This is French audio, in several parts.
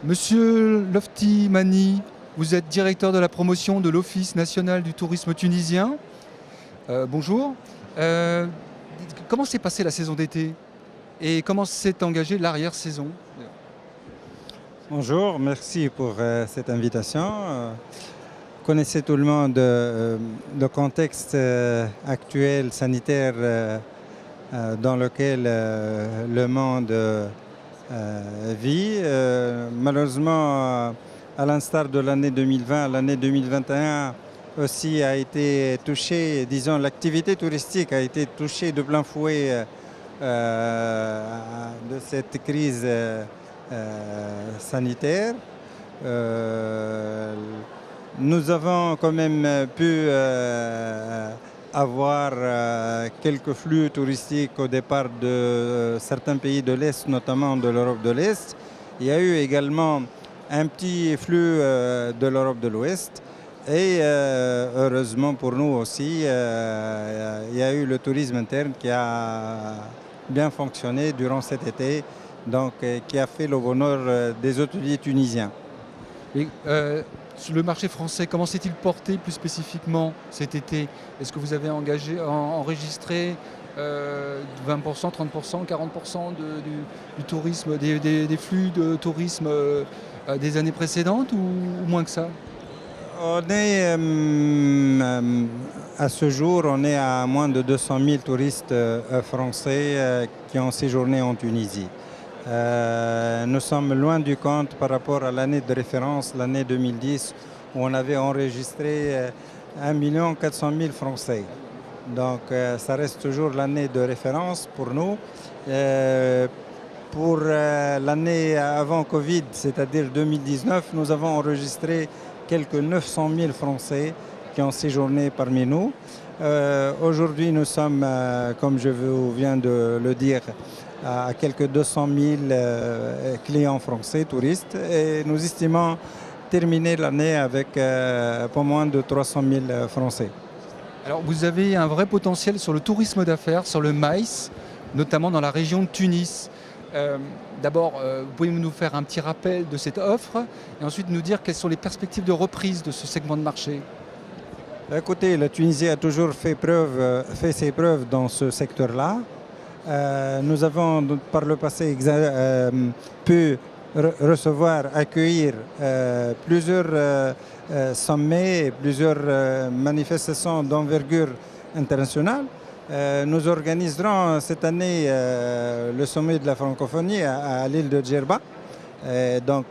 Monsieur Lofti Mani, vous êtes directeur de la promotion de l'Office national du tourisme tunisien. Bonjour. Euh, Comment s'est passée la saison d'été et comment s'est engagée l'arrière-saison? Bonjour, merci pour cette invitation. Connaissez tout le monde le contexte actuel sanitaire dans lequel le monde vit. Malheureusement, à l'instar de l'année 2020, l'année 2021 aussi a été touchée, disons, l'activité touristique a été touchée de plein fouet de cette crise sanitaire. Nous avons quand même pu avoir quelques flux touristiques au départ de certains pays de l'Est, notamment de l'Europe de l'Est. Il y a eu également un petit flux de l'Europe de l'Ouest. Et heureusement pour nous aussi, il y a eu le tourisme interne qui a bien fonctionné durant cet été, donc qui a fait le bonheur des hôteliers tunisiens. Et, sur le marché français, comment s'est-il porté plus spécifiquement cet été? Est-ce que vous avez enregistré 20%, 30%, 40% du tourisme, des flux de tourisme des années précédentes ou moins que ça? On est, à ce jour, on est à moins de 200 000 touristes français qui ont séjourné en Tunisie. Nous sommes loin du compte par rapport à l'année de référence, l'année 2010, où on avait enregistré 1 400 000 Français. Donc ça reste toujours l'année de référence pour nous. Pour l'année avant Covid, c'est-à-dire 2019, nous avons enregistré quelques 900 000 Français qui ont séjourné parmi nous. Aujourd'hui, nous sommes, comme je vous viens de le dire, à quelques 200 000 clients français, touristes, et nous estimons terminer l'année avec pas moins de 300 000 Français. Alors vous avez un vrai potentiel sur le tourisme d'affaires, sur le maïs, notamment dans la région de Tunis. D'abord, vous pouvez nous faire un petit rappel de cette offre et ensuite nous dire quelles sont les perspectives de reprise de ce segment de marché. Écoutez, la Tunisie a toujours fait ses preuves dans ce secteur-là. Nous avons par le passé pu recevoir, accueillir plusieurs sommets et plusieurs manifestations d'envergure internationale. Nous organiserons cette année le sommet de la francophonie à l'île de Djerba. Donc,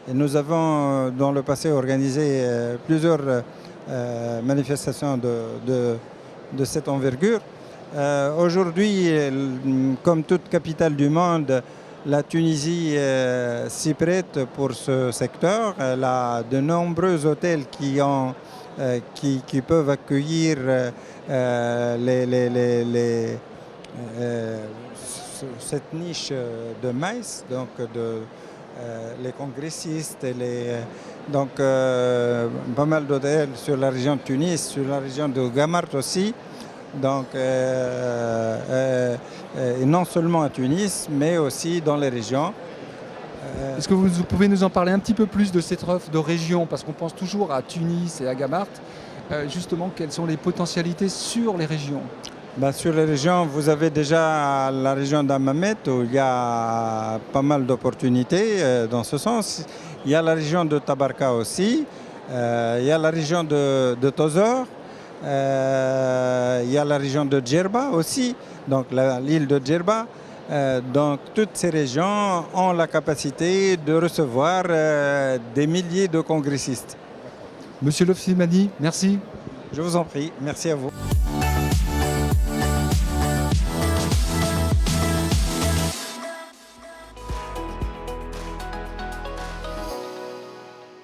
nous avons dans le passé organisé plusieurs manifestations de cette envergure. Aujourd'hui, comme toute capitale du monde, la Tunisie s'y prête pour ce secteur. Elle a de nombreux hôtels qui peuvent accueillir cette niche de maïs, donc les congressistes, donc pas mal d'hôtels sur la région de Tunis, sur la région de Gamart aussi. Donc, et non seulement à Tunis, mais aussi dans les régions. Est-ce que vous pouvez nous en parler un petit peu plus de cette offre de région? Parce qu'on pense toujours à Tunis et à Gamart. Justement, quelles sont les potentialités sur les régions? Sur les régions, vous avez déjà la région d'Hammamet où il y a pas mal d'opportunités dans ce sens. Il y a la région de Tabarka aussi. Il y a la région de Tozeur. Il y a la région de Djerba aussi, donc l'île de Djerba. Donc toutes ces régions ont la capacité de recevoir des milliers de congressistes. Monsieur Lofti Mani, merci. Je vous en prie, merci à vous.